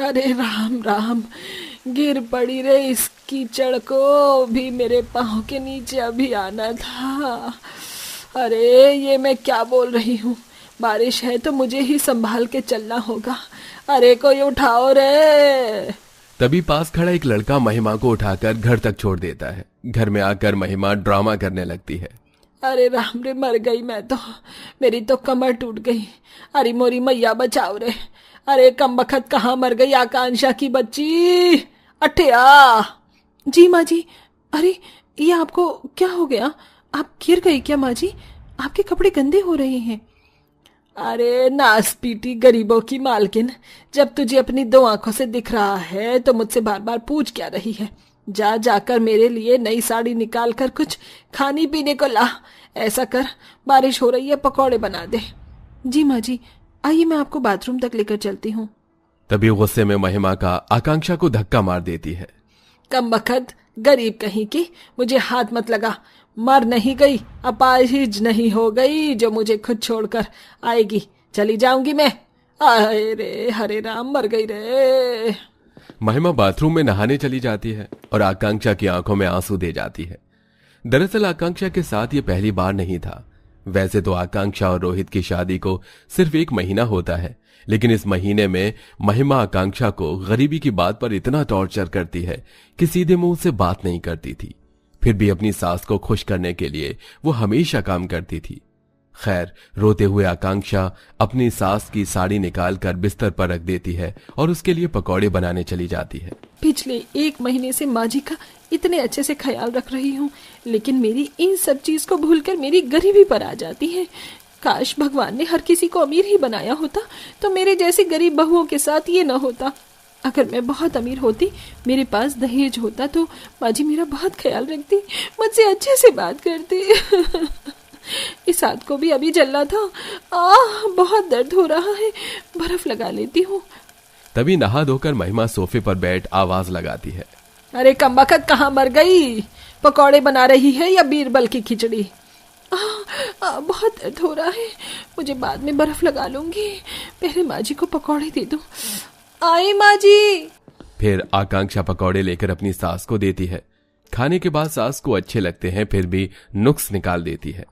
अरे राम राम, गिर पड़ी रे। इस कीचड़ को भी मेरे पाँव के नीचे अभी आना था। अरे ये मैं क्या बोल रही हूँ, बारिश है तो मुझे ही संभाल के चलना होगा। अरे कोई उठाओ रे। तभी पास खड़ा एक लड़का महिमा को उठाकर घर तक छोड़ देता है। घर में आकर महिमा ड्रामा करने लगती है। अरे राम रे, मर गई मैं तो, मेरी तो कमर टूट गई। अरे मोरी मैया बचाओ रे। अरे कम बखत कहाँ मर गई आकांक्षा की बच्ची, अठिया। जी माँ जी। अरे ये आपको क्या हो गया, आप गिर गई क्या माँ जी? आपके कपड़े गंदे हो रहे हैं। अरे नास पीटी गरीबों की मालकिन, जब तुझे अपनी दो आंखों से दिख रहा है तो मुझसे बार बार पूछ क्या रही है? जा जाकर मेरे लिए नई साड़ी निकाल कर कुछ खाने पीने को ला। ऐसा कर, बारिश हो रही है, पकौड़े बना दे। जी माँ जी, आइए मैं आपको बाथरूम तक लेकर चलती हूँ। तभी गुस्से में महिमा का आकांक्षा को धक्का मार देती है। कम बखत गरीब कहीं की, मुझे हाथ मत लगा। मर नहीं गई, अपाहिज नहीं हो गई जो मुझे खुद छोड़कर आएगी। चली जाऊंगी मैं। अरे रे हरे राम, मर गई रे। महिमा बाथरूम में नहाने चली जाती है और आकांक्षा की आंखों में आंसू दे जाती है। दरअसल आकांक्षा के साथ ये पहली बार नहीं था। वैसे तो आकांक्षा और रोहित की शादी को सिर्फ 1 महीना होता है, लेकिन इस महीने में महिमा आकांक्षा को गरीबी की बात पर इतना टॉर्चर करती है कि सीधे मुंह से बात नहीं करती थी। फिर भी अपनी सास को खुश करने के लिए वो हमेशा काम करती थी। खैर, रोते हुए आकांक्षा अपनी सास की साड़ी निकाल कर बिस्तर पर रख देती है और उसके लिए पकौड़े बनाने चली जाती है। पिछले 1 महीने से माँ जी का इतने अच्छे से ख्याल रख रही हूँ, लेकिन मेरी इन सब चीज को भूलकर मेरी गरीबी पर आ जाती है। काश भगवान ने हर किसी को अमीर ही बनाया होता तो मेरे जैसी गरीब बहुओं के साथ ये न होता। अगर मैं बहुत अमीर होती, मेरे पास दहेज होता, तो माँ जी मेरा बहुत ख्याल रखती, मुझसे अच्छे से बात करती। इस हाथ को भी अभी जलना था। बहुत दर्द हो रहा है, बर्फ लगा लेती हूँ। तभी नहा धोकर महिमा सोफे पर बैठ आवाज लगाती है। अरे कमबख्त कहाँ मर गई? पकौड़े बना रही है या बीरबल की खिचड़ी? बहुत दर्द हो रहा है, मुझे बाद में बर्फ लगा लूंगी। पहले माँ जी को पकौड़े दे दो। आई माँ जी। फिर आकांक्षा पकौड़े लेकर अपनी सास को देती है। खाने के बाद सास को अच्छे लगते हैं, फिर भी नुक्स निकाल देती है।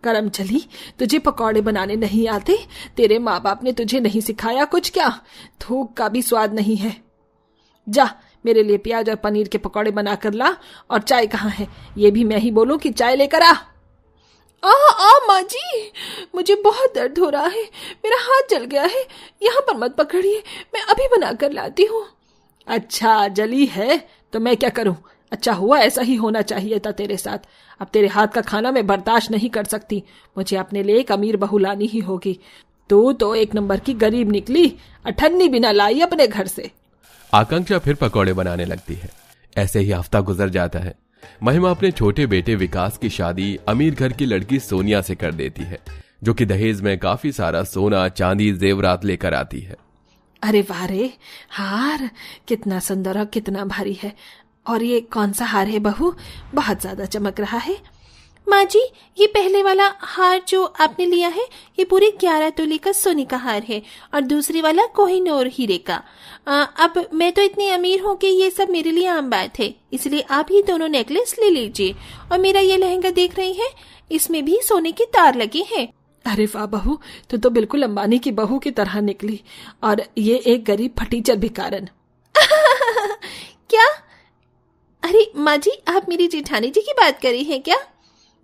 करम चली, तुझे पकौड़े बनाने नहीं आते? तेरे माँ बाप ने तुझे नहीं सिखाया कुछ क्या? थूक का भी स्वाद नहीं है। जा मेरे लिए प्याज और पनीर के पकौड़े बना कर ला। और चाय कहाँ है? ये भी मैं ही बोलूं कि चाय लेकर आ। माँ जी, मुझे बहुत दर्द हो रहा है, मेरा हाथ जल गया है। यहाँ पर मत पकड़िए, मैं अभी बना कर लाती हूँ। अच्छा जली है तो मैं क्या करूं? अच्छा हुआ, ऐसा ही होना चाहिए था तेरे साथ। अब तेरे हाथ का खाना मैं बर्दाश्त नहीं कर सकती, मुझे अपने लिए एक अमीर बहू लानी ही होगी। तू तो 1 नंबर की गरीब निकली, अठन्नी बिना लाई अपने घर से। आकांक्षा फिर पकौड़े बनाने लगती है। ऐसे ही हफ्ता गुजर जाता है। महिमा अपने छोटे बेटे विकास की शादी अमीर घर की लड़की सोनिया से कर देती है, जो कि दहेज में काफी सारा सोना चांदी जेवरात लेकर आती है। अरे वाह रे, हार कितना सुंदर और कितना भारी है। और ये कौन सा हार है बहू? बहुत ज्यादा चमक रहा है। माँ जी, ये पहले वाला हार जो आपने लिया है, ये पूरे 11 तोले का सोने का हार है, और दूसरे वाला कोहिनूर हीरे का। अब मैं तो इतनी अमीर हूँ कि ये सब मेरे लिए आम बात है, इसलिए आप ही दोनों नेकलेस ले लीजिए। और मेरा ये लहंगा देख रही हैं, इसमें भी सोने की तार लगी है। अरे वाह बहू, तू तो बिल्कुल अंबानी की बहू की तरह निकली, और ये एक गरीब फटीचर भिखारन। क्या? अरे माँ जी, आप मेरी जेठानी जी की बात कर रही हैं क्या?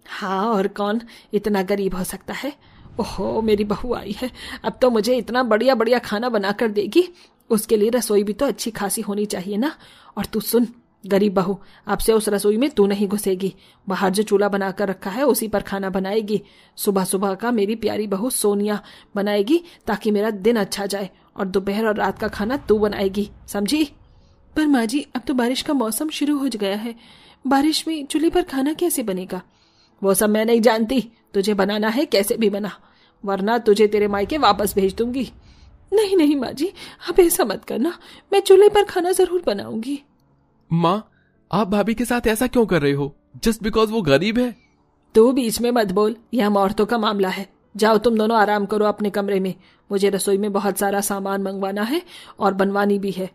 हाँ, और कौन इतना गरीब हो सकता है? ओहो, मेरी बहू आई है, अब तो मुझे इतना बढ़िया बढ़िया खाना बना कर देगी। उसके लिए रसोई भी तो अच्छी खासी होनी चाहिए ना। और तू सुन गरीब बहू, अब से उस रसोई में तू नहीं घुसेगी। बाहर जो चूल्हा बना कर रखा है उसी पर खाना बनाएगी। सुबह सुबह का मेरी प्यारी बहू सोनिया बनाएगी, ताकि मेरा दिन अच्छा जाए। और दोपहर और रात का खाना तू बनाएगी, समझी? पर माँ जी, अब तो बारिश का मौसम शुरू हो गया है, बारिश में चूल्हे पर खाना कैसे बनेगा? वो सब मैं नहीं जानती, तुझे बनाना है कैसे भी बना, वरना तुझे तेरे मायके वापस भेज दूंगी। नहीं नहीं माँ जी, आप ऐसा मत करना, मैं चूल्हे पर खाना जरूर बनाऊंगी। माँ, आप भाभी के साथ ऐसा क्यों कर रहे हो? जस्ट बिकॉज वो गरीब है? तू बीच में मत बोल, यह हम औरतों का मामला है। जाओ तुम दोनों आराम करो अपने कमरे में, मुझे रसोई में बहुत सारा सामान मंगवाना है और बनवानी भी है।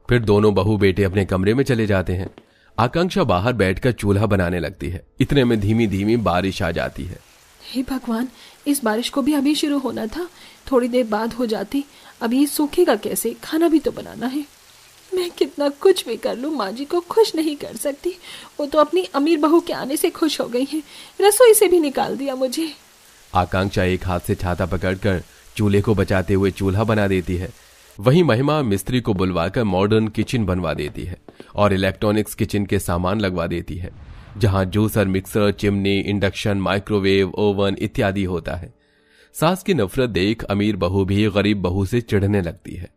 फिर दोनों बहू बेटे अपने कमरे में चले जाते हैं। आकांक्षा बाहर बैठकर चूल्हा बनाने लगती है। इतने में धीमी धीमी बारिश आ जाती है। हे भगवान, इस बारिश को भी अभी शुरू होना था, थोड़ी देर बाद हो जाती। अभी सूखेगा कैसे? खाना भी तो बनाना है। मैं कितना कुछ भी कर लूं, माँ जी को खुश नहीं कर सकती। वो तो अपनी अमीर बहू के आने से खुश हो गई हैं, रसोई से भी निकाल दिया मुझे। आकांक्षा एक हाथ से छाता पकड़कर चूल्हे को बचाते हुए चूल्हा बना देती है। वहीं महिमा मिस्त्री को बुलवाकर मॉडर्न किचन बनवा देती है और इलेक्ट्रॉनिक्स किचन के सामान लगवा देती है, जहां juicer, mixer, chimney, induction, microwave, oven इत्यादि होता है। सास की नफरत देख अमीर बहू भी गरीब बहू से चिढ़ने लगती है।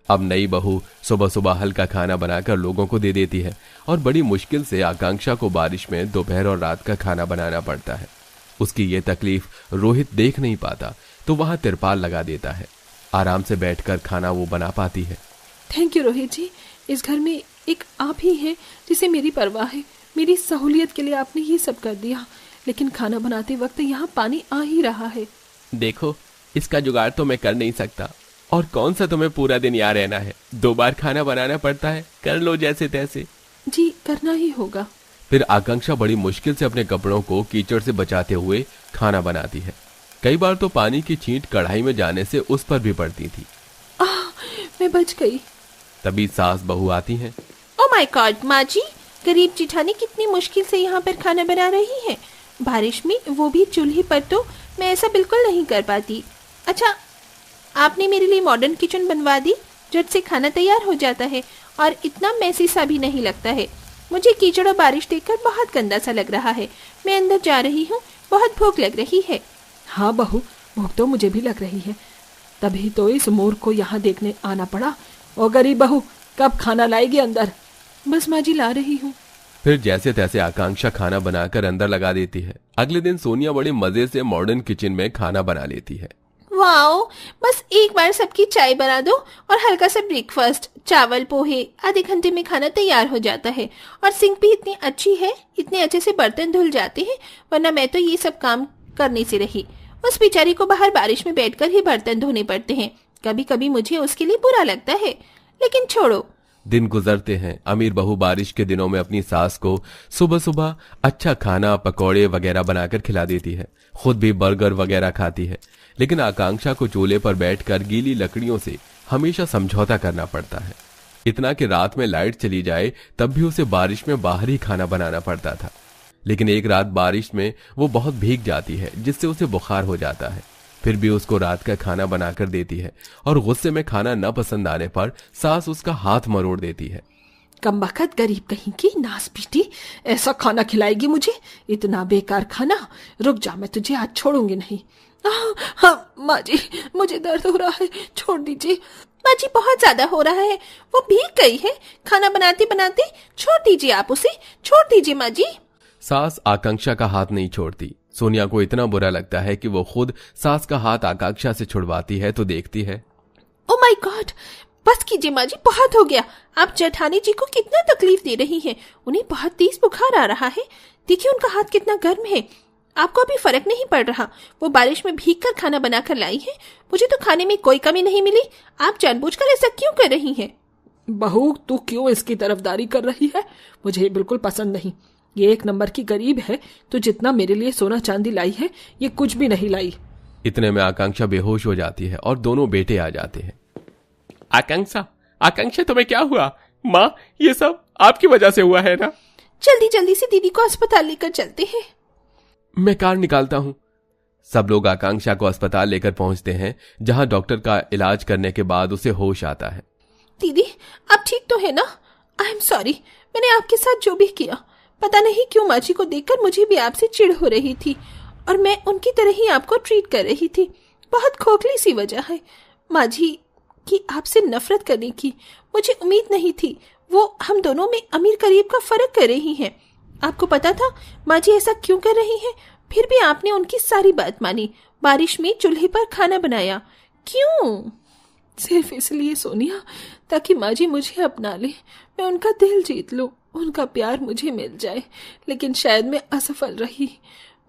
अब नई बहू सुबह सुबह हल्का खाना बनाकर लोगों को दे देती है और बड़ी मुश्किल से आकांक्षा को बारिश में दोपहर और रात का खाना बनाना पड़ता है। उसकी ये तकलीफ रोहित देख नहीं पाता तो वहां तिरपाल लगा देता है। आराम से बैठकर खाना वो बना पाती है। थैंक यू रोहित जी, इस घर में एक आप ही हैं जिसे मेरी परवाह है। मेरी सहूलियत के लिए आपने ये सब कर दिया, लेकिन खाना बनाते वक्त यहाँ पानी आ ही रहा है। देखो, इसका जुगाड़ तो मैं कर नहीं सकता, और कौन सा तुम्हें पूरा दिन यहाँ रहना है? 2 बार खाना बनाना पड़ता है, कर लो जैसे तैसे। जी, करना ही होगा। फिर आकांक्षा बड़ी मुश्किल से अपने कपड़ों को कीचड़ से बचाते हुए खाना बनाती है। कई बार तो पानी की छींट कढ़ाई में जाने से उस पर भी पड़ती थी। मैं बच गई। तभी सास बहू आती हैं। ओ माय गॉड, माँ जी, गरीब जिठानी कितनी मुश्किल से यहाँ पर खाना बना रही है, बारिश में, वो भी चूल्हे पर। तो मैं ऐसा बिल्कुल नहीं कर पाती। अच्छा, आपने मेरे लिए मॉडर्न किचन बनवा दी, झट से खाना तैयार हो जाता है और इतना मैसी सा भी नहीं लगता है। मुझे कीचड़ और बारिश देखकर बहुत गंदा सा लग रहा है। मैं अंदर जा रही हूँ, बहुत भूख लग रही है। हाँ बहू, भूख तो मुझे भी लग रही है, तभी तो इस मूर्ख को यहाँ देखने आना पड़ा। ओ गरीब बहू, कब खाना लाएगी अंदर? बस माँ जी ला रही हूँ। फिर जैसे तैसे आकांक्षा खाना बनाकर अंदर लगा देती है। अगले दिन सोनिया बड़े मजे से मॉडर्न किचन में खाना बना लेती है। वाओ, बस एक बार सबकी चाय बना दो और हल्का सा ब्रेकफास्ट, चावल पोहे, आधे घंटे में खाना तैयार हो जाता है। और सिंक भी इतनी अच्छी है, इतने अच्छे से बर्तन धुल जाते हैं, वरना मैं तो ये सब काम करने से रही। उस बेचारी को बाहर बारिश में बैठकर ही बर्तन धोने पड़ते हैं। कभी कभी मुझे उसके लिए बुरा लगता है, लेकिन छोड़ो। दिन गुजरते हैं। अमीर बहू बारिश के दिनों में अपनी सास को सुबह सुबह अच्छा खाना, पकौड़े वगैरह बनाकर खिला देती है। खुद भी बर्गर वगैरह खाती है, लेकिन आकांक्षा को चूल्हे पर बैठकर गीली लकड़ियों से हमेशा समझौता करना पड़ता है। इतना कि रात में लाइट चली जाए तब भी उसे बारिश में बाहर ही खाना बनाना पड़ता था। लेकिन एक रात बारिश में वो बहुत भीग जाती है, जिससे उसे बुखार हो जाता है। फिर भी उसको रात का खाना बनाकर देती है और गुस्से में खाना न पसंद आने पर सास उसका हाथ मरोड़ देती है। कमबख्त गरीब कहीं की, नास पीटी, ऐसा खाना खिलाएगी मुझे? इतना बेकार खाना। रुक जा, मैं तुझे आज छोड़ूंगी नहीं। हाँ माँ जी, मुझे दर्द हो रहा है, छोड़ दीजिए। माँ जी, बहुत ज्यादा हो रहा है, वो भीग गई है खाना बनाते बनाते। छोड़ दीजिए, आप उसे छोड़ दीजिए माँ जी। सास आकांक्षा का हाथ नहीं छोड़ती। सोनिया को इतना बुरा लगता है कि वो खुद सास का हाथ आकांक्षा से छुड़वाती है तो देखती है। ओ माय गॉड, बस कीजिए माँ जी, बहुत हो गया। आप जेठानी जी को कितना तकलीफ दे रही हैं। उन्हें बहुत तेज बुखार आ रहा है। देखिए उनका हाथ कितना गर्म है। आपको अभी फर्क नहीं पड़ रहा। वो बारिश में भीगकर खाना बनाकर लाई है। मुझे तो खाने में कोई कमी नहीं मिली। आप जानबूझकर ऐसा क्यों कर रही हैं? बहू, तू क्यों इसकी तरफदारी कर रही है? मुझे बिल्कुल पसंद नहीं। ये एक नंबर की गरीब है, तो जितना मेरे लिए सोना चांदी लाई है, ये कुछ भी नहीं लाई। इतने में आकांक्षा बेहोश हो जाती है और दोनों बेटे आ जाते हैं। आकांक्षा तुम्हें क्या हुआ? माँ, ये सब आपकी वजह से हुआ है ना? जल्दी जल्दी से दीदी को अस्पताल लेकर चलते हैं। मैं कार निकालता हूँ। सब लोग आकांक्षा को अस्पताल लेकर पहुंचते हैं, जहां डॉक्टर का इलाज करने के बाद उसे होश आता है। दीदी, आप ठीक तो है ना? आई एम सॉरी, मैंने आपके साथ जो भी किया, पता नहीं क्यों माँ जी को देखकर मुझे भी आपसे चिढ़ हो रही थी और मैं उनकी तरह ही आपको ट्रीट कर रही थी। बहुत खोखली सी वजह है माँ जी की आपसे नफरत करने की। मुझे उम्मीद नहीं थी। वो हम दोनों में अमीर गरीब का फर्क कर रही हैं। आपको पता था माँ जी ऐसा क्यों कर रही हैं? फिर भी आपने उनकी सारी बात मानी, बारिश में चूल्हे पर खाना बनाया। क्यों? सिर्फ इसलिए सोनिया, ताकि माँ जी मुझे अपना ले, मैं उनका दिल जीत लूं, उनका प्यार मुझे मिल जाए। लेकिन शायद मैं असफल रही।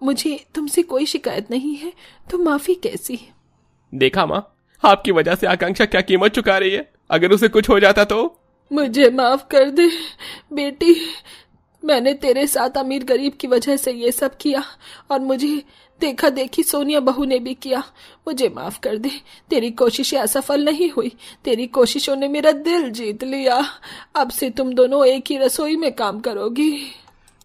मुझे तुमसे कोई शिकायत नहीं है तो माफी कैसी? देखा माँ, आपकी वजह से आकांक्षा क्या कीमत चुका रही है। अगर उसे कुछ हो जाता तो? मुझे माफ कर दे बेटी, मैंने तेरे साथ अमीर गरीब की वजह से ये सब किया और मुझे देखा देखी सोनिया बहू ने भी किया। मुझे माफ कर दे, तेरी कोशिशें असफल नहीं हुई, तेरी कोशिशों ने मेरा दिल जीत लिया। अब से तुम दोनों एक ही रसोई में काम करोगी।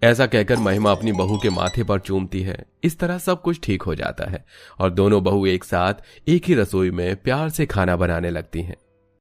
ऐसा कहकर महिमा अपनी बहू के माथे पर चूमती है। इस तरह सब कुछ ठीक हो जाता है और दोनों बहू एक साथ एक ही रसोई में प्यार से खाना बनाने लगती हैं।